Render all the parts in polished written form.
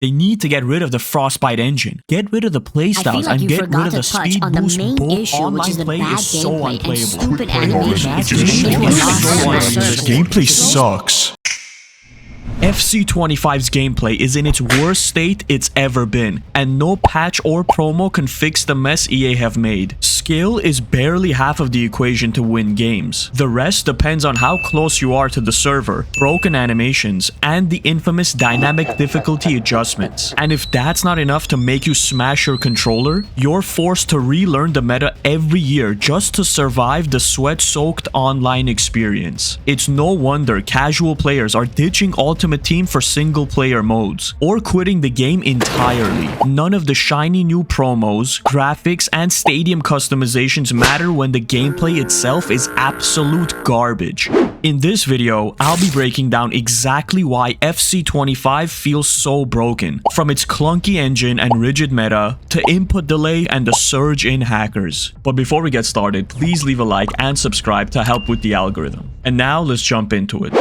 They need to get rid of the Frostbite engine, get rid of the playstyles, and get rid of the speed boost. Both online play is so unplayable. Gameplay sucks. FC25's gameplay is in its worst state it's ever been, and no patch or promo can fix the mess EA have made. Skill is barely half of the equation to win games. The rest depends on how close you are to the server, broken animations, and the infamous dynamic difficulty adjustments. And if that's not enough to make you smash your controller, you're forced to relearn the meta every year just to survive the sweat-soaked online experience. It's no wonder casual players are ditching Ultimate Team for single-player modes, or quitting the game entirely. None of the shiny new promos, graphics, and stadium customizations matter when the gameplay itself is absolute garbage. In this video, I'll be breaking down exactly why FC25 feels so broken, from its clunky engine and rigid meta, to input delay and the surge in hackers. But before we get started, please leave a like and subscribe to help with the algorithm. And now let's jump into it.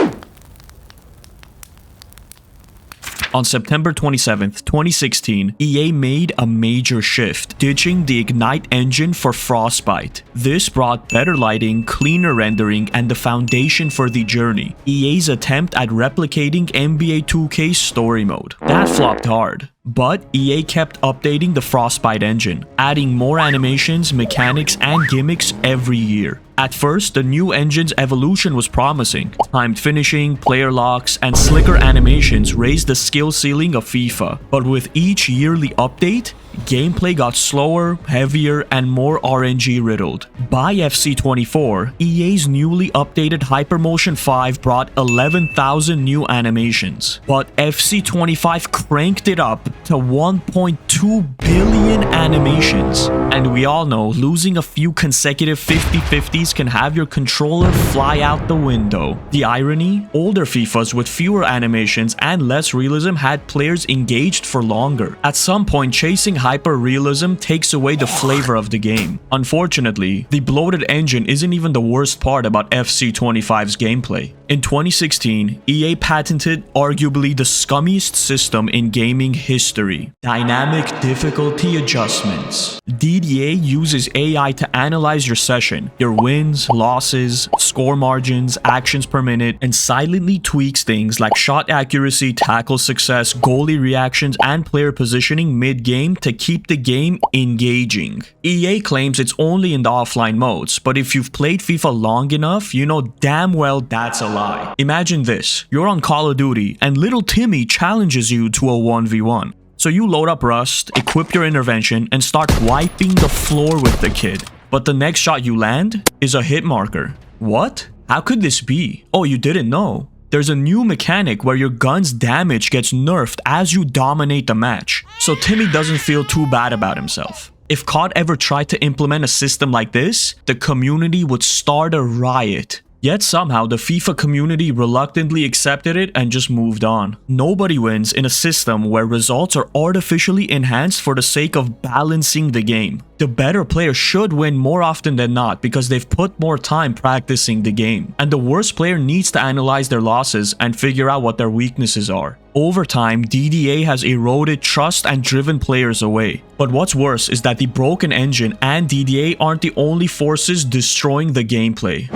On September 27th, 2016, EA made a major shift, ditching the Ignite engine for Frostbite. This brought better lighting, cleaner rendering, and the foundation for the journey. EA's attempt at replicating NBA 2K's story mode. That flopped hard. But EA kept updating the Frostbite engine, adding more animations, mechanics, and gimmicks every year. At first, the new engine's evolution was promising. Timed finishing, player locks, and slicker animations raised the skill ceiling of FIFA. But with each yearly update, gameplay got slower, heavier, and more RNG riddled. By FC24, EA's newly updated Hypermotion 5 brought 11,000 new animations. But FC25 cranked it up to 1.2 billion animations. And we all know losing a few consecutive 50-50s can have your controller fly out the window. The irony? Older FIFAs with fewer animations and less realism had players engaged for longer. At some point, chasing hyper-realism takes away the flavor of the game. Unfortunately, the bloated engine isn't even the worst part about FC25's gameplay. In 2016, EA patented arguably the scummiest system in gaming history: dynamic difficulty adjustments. DDA uses AI to analyze your session, your wins, losses, score margins, actions per minute, and silently tweaks things like shot accuracy, tackle success, goalie reactions, and player positioning mid-game to keep the game engaging. EA claims it's only in the offline modes, but if you've played FIFA long enough, you know damn well that's a lie. Imagine this: you're on Call of Duty and little Timmy challenges you to a 1v1. So you load up Rust, equip your intervention, and start wiping the floor with the kid. But the next shot you land is a hit marker. What? How could this be? Oh, you didn't know? There's a new mechanic where your gun's damage gets nerfed as you dominate the match, so Timmy doesn't feel too bad about himself. If COD ever tried to implement a system like this, the community would start a riot. Yet somehow the FIFA community reluctantly accepted it and just moved on. Nobody wins in a system where results are artificially enhanced for the sake of balancing the game. The better player should win more often than not because they've put more time practicing the game. And the worst player needs to analyze their losses and figure out what their weaknesses are. Over time, DDA has eroded trust and driven players away. But what's worse is that the broken engine and DDA aren't the only forces destroying the gameplay.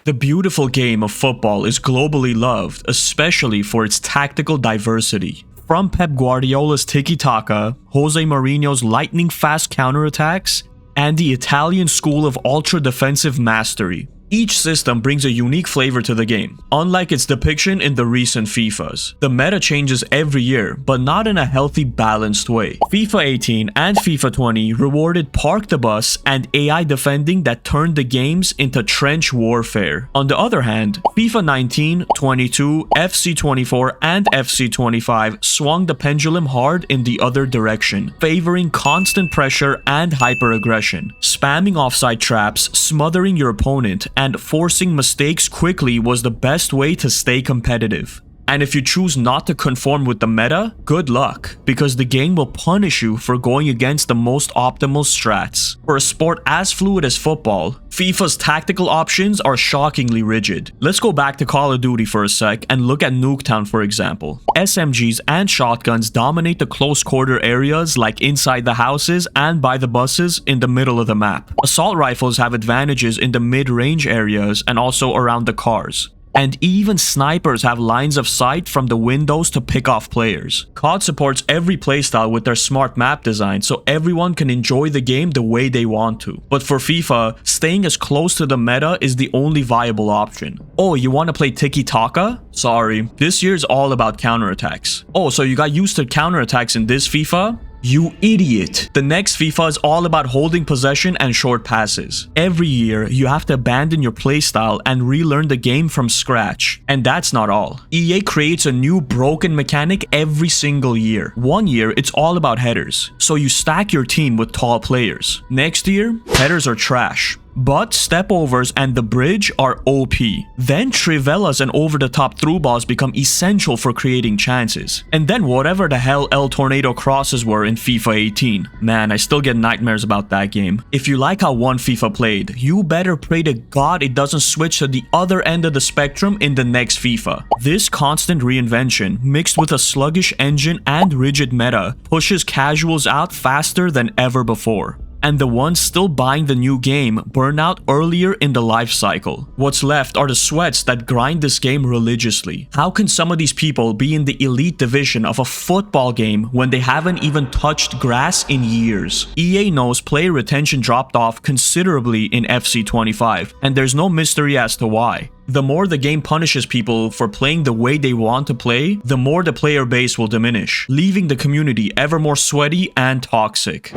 The beautiful game of football is globally loved, especially for its tactical diversity. From Pep Guardiola's tiki-taka, Jose Mourinho's lightning-fast counterattacks, and the Italian school of ultra-defensive mastery. Each system brings a unique flavor to the game, unlike its depiction in the recent FIFAs. The meta changes every year, but not in a healthy, balanced way. FIFA 18 and FIFA 20 rewarded park the bus and AI defending that turned the games into trench warfare. On the other hand, FIFA 19, 22, FC24, and FC25 swung the pendulum hard in the other direction, favoring constant pressure and hyper-aggression. Spamming offside traps, smothering your opponent, and forcing mistakes quickly was the best way to stay competitive. And if you choose not to conform with the meta, good luck, because the game will punish you for going against the most optimal strats. For a sport as fluid as football, FIFA's tactical options are shockingly rigid. Let's go back to Call of Duty for a sec and look at Nuketown for example. SMGs and shotguns dominate the close quarter areas like inside the houses and by the buses in the middle of the map. Assault rifles have advantages in the mid-range areas and also around the cars. And even snipers have lines of sight from the windows to pick off players. COD supports every playstyle with their smart map design so everyone can enjoy the game the way they want to. But for FIFA, staying as close to the meta is the only viable option. Oh, you want to play tiki-taka? Sorry, this year's all about counterattacks. Oh, so you got used to counterattacks in this FIFA? You idiot! The next FIFA is all about holding possession and short passes. Every year, you have to abandon your playstyle and relearn the game from scratch. And that's not all. EA creates a new broken mechanic every single year. One year, it's all about headers. So you stack your team with tall players. Next year, headers are trash. But stepovers and the bridge are OP. Then trivelas and over-the-top through balls become essential for creating chances. And then whatever the hell El Tornado crosses were in FIFA 18. Man, I still get nightmares about that game. If you like how one FIFA played, you better pray to God it doesn't switch to the other end of the spectrum in the next FIFA. This constant reinvention, mixed with a sluggish engine and rigid meta, pushes casuals out faster than ever before. And the ones still buying the new game burn out earlier in the life cycle. What's left are the sweats that grind this game religiously. How can some of these people be in the elite division of a football game when they haven't even touched grass in years? EA knows player retention dropped off considerably in FC25, and there's no mystery as to why. The more the game punishes people for playing the way they want to play, the more the player base will diminish, leaving the community ever more sweaty and toxic.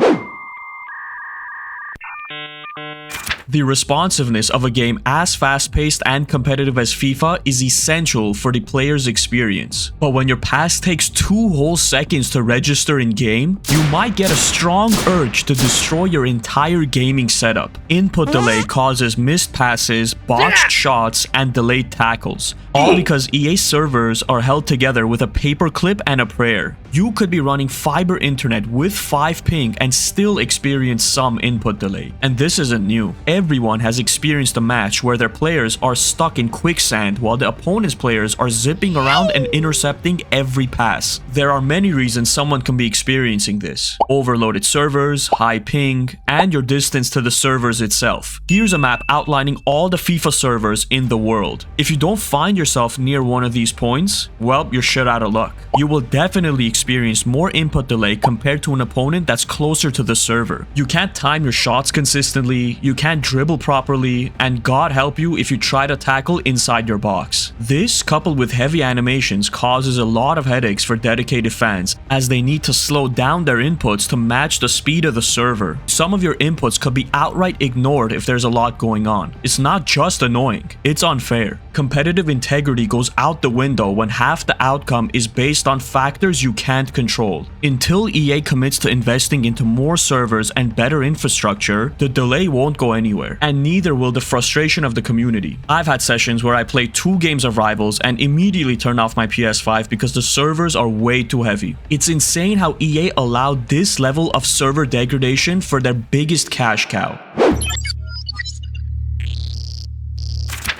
The responsiveness of a game as fast-paced and competitive as FIFA is essential for the player's experience. But when your pass takes 2 whole seconds to register in-game, you might get a strong urge to destroy your entire gaming setup. Input delay causes missed passes, botched shots, and delayed tackles. All because EA servers are held together with a paperclip and a prayer. You could be running fiber internet with 5 ping and still experience some input delay. And this isn't new. Everyone has experienced a match where their players are stuck in quicksand while the opponent's players are zipping around and intercepting every pass. There are many reasons someone can be experiencing this. Overloaded servers, high ping, and your distance to the servers itself. Here's a map outlining all the FIFA servers in the world. If you don't find yourself near one of these points, well, you're shit out of luck. You will definitely experience more input delay compared to an opponent that's closer to the server. You can't time your shots consistently, you can't dribble properly, and God help you if you try to tackle inside your box. This, coupled with heavy animations, causes a lot of headaches for dedicated fans, as they need to slow down their inputs to match the speed of the server. Some of your inputs could be outright ignored if there's a lot going on. It's not just annoying, it's unfair. Competitive integrity goes out the window when half the outcome is based on factors you can't control. Until EA commits to investing into more servers and better infrastructure, the delay won't go anywhere, and neither will the frustration of the community. I've had sessions where I play 2 games of Rivals and immediately turn off my PS5 because the servers are way too heavy. It's insane how EA allowed this level of server degradation for their biggest cash cow.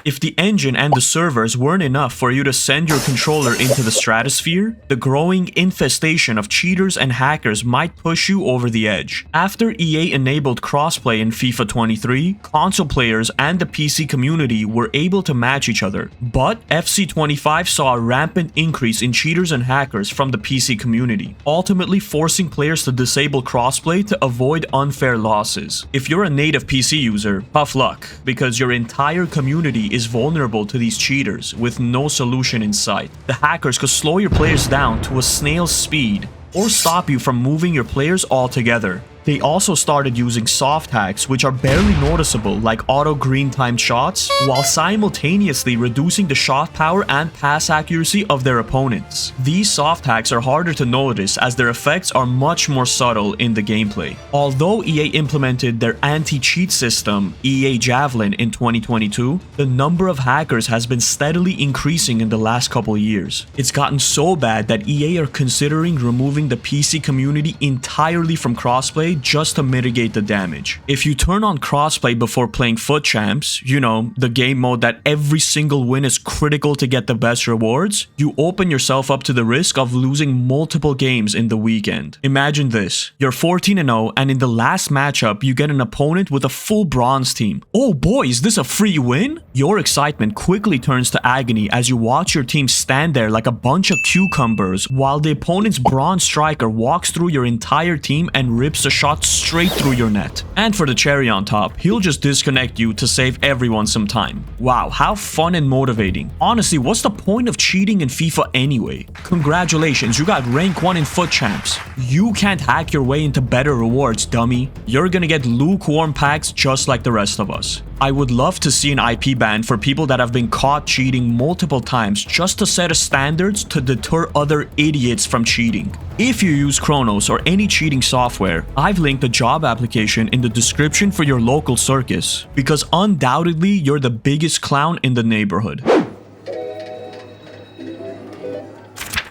If the engine and the servers weren't enough for you to send your controller into the stratosphere, the growing infestation of cheaters and hackers might push you over the edge. After EA enabled crossplay in FIFA 23, console players and the PC community were able to match each other. But FC25 saw a rampant increase in cheaters and hackers from the PC community, ultimately forcing players to disable crossplay to avoid unfair losses. If you're a native PC user, tough luck, because your entire community is vulnerable to these cheaters with no solution in sight. The hackers could slow your players down to a snail's speed or stop you from moving your players altogether. They also started using soft hacks, which are barely noticeable, like auto green timed shots, while simultaneously reducing the shot power and pass accuracy of their opponents. These soft hacks are harder to notice as their effects are much more subtle in the gameplay. Although EA implemented their anti-cheat system, EA Javelin, in 2022, the number of hackers has been steadily increasing in the last couple years. It's gotten so bad that EA are considering removing the PC community entirely from crossplay just to mitigate the damage. If you turn on crossplay before playing Foot Champs, you know, the game mode that every single win is critical to get the best rewards, you open yourself up to the risk of losing multiple games in the weekend. Imagine this, you're 14-0 and in the last matchup you get an opponent with a full bronze team. Oh boy, is this a free win? Your excitement quickly turns to agony as you watch your team stand there like a bunch of cucumbers while the opponent's bronze striker walks through your entire team and rips a shot straight through your net. And for the cherry on top, he'll just disconnect you to save everyone some time. Wow, how fun and motivating. Honestly, what's the point of cheating in FIFA anyway? Congratulations, you got rank 1 in Foot Champs. You can't hack your way into better rewards, dummy. You're gonna get lukewarm packs just like the rest of us. I would love to see an IP ban for people that have been caught cheating multiple times just to set a standards to deter other idiots from cheating. If you use Chronos or any cheating software, I've linked a job application in the description for your local circus, because undoubtedly you're the biggest clown in the neighborhood.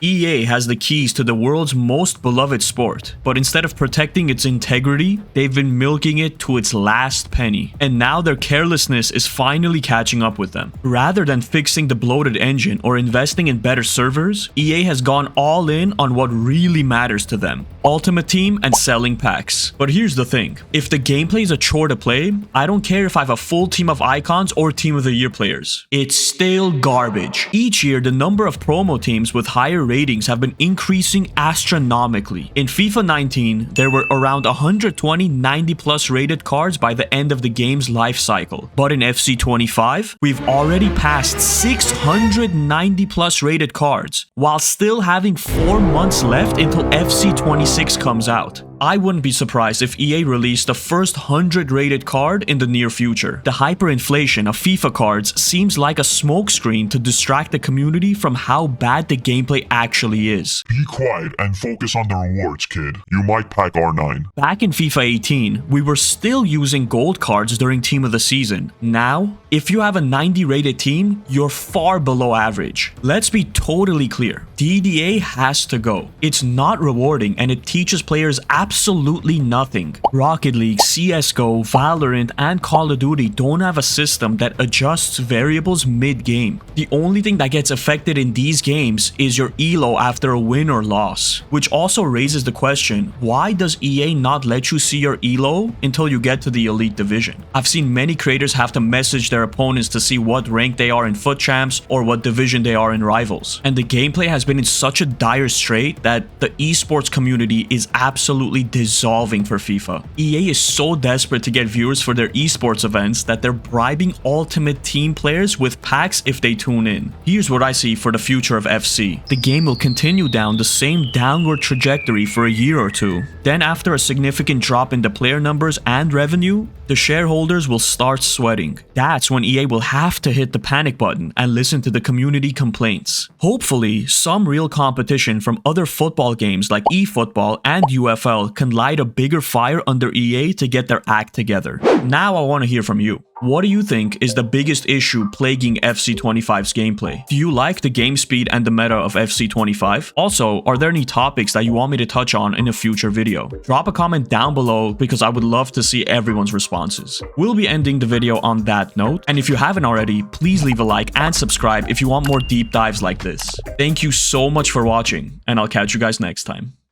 EA has the keys to the world's most beloved sport, but instead of protecting its integrity, they've been milking it to its last penny. And now their carelessness is finally catching up with them. Rather than fixing the bloated engine or investing in better servers, EA has gone all in on what really matters to them: Ultimate Team and selling packs. But here's the thing, if the gameplay is a chore to play, I don't care if I have a full team of icons or team of the year players. It's still garbage. Each year, the number of promo teams with higher ratings have been increasing astronomically. In FIFA 19, there were around 120 90+ rated cards by the end of the game's life cycle. But in FC25, we've already passed 690+ rated cards, while still having 4 months left until FC26 comes out. I wouldn't be surprised if EA released the first 100 rated card in the near future. The hyperinflation of FIFA cards seems like a smokescreen to distract the community from how bad the gameplay actually is. Be quiet and focus on the rewards, kid. You might pack R9. Back in FIFA 18, we were still using gold cards during Team of the Season. Now, if you have a 90 rated team, you're far below average. Let's be totally clear, DDA has to go. It's not rewarding and it teaches players absolutely nothing. Rocket League, CSGO, Valorant, and Call of Duty don't have a system that adjusts variables mid-game. The only thing that gets affected in these games is your elo after a win or loss. Which also raises the question, why does EA not let you see your elo until you get to the Elite Division? I've seen many creators have to message their opponents to see what rank they are in Foot Champs or what division they are in Rivals. And the gameplay has been in such a dire strait that the esports community is absolutely dissolving for FIFA. EA is so desperate to get viewers for their esports events that they're bribing Ultimate Team players with packs if they tune in. Here's what I see for the future of FC. The game will continue down the same downward trajectory for a year or two. Then after a significant drop in the player numbers and revenue, the shareholders will start sweating. That's when EA will have to hit the panic button and listen to the community complaints. Hopefully, some real competition from other football games like eFootball and UFL can light a bigger fire under EA to get their act together. Now I want to hear from you. What do you think is the biggest issue plaguing FC25's gameplay? Do you like the game speed and the meta of FC25? Also, are there any topics that you want me to touch on in a future video? Drop a comment down below because I would love to see everyone's responses. We'll be ending the video on that note, and if you haven't already, please leave a like and subscribe if you want more deep dives like this. Thank you so much for watching, and I'll catch you guys next time.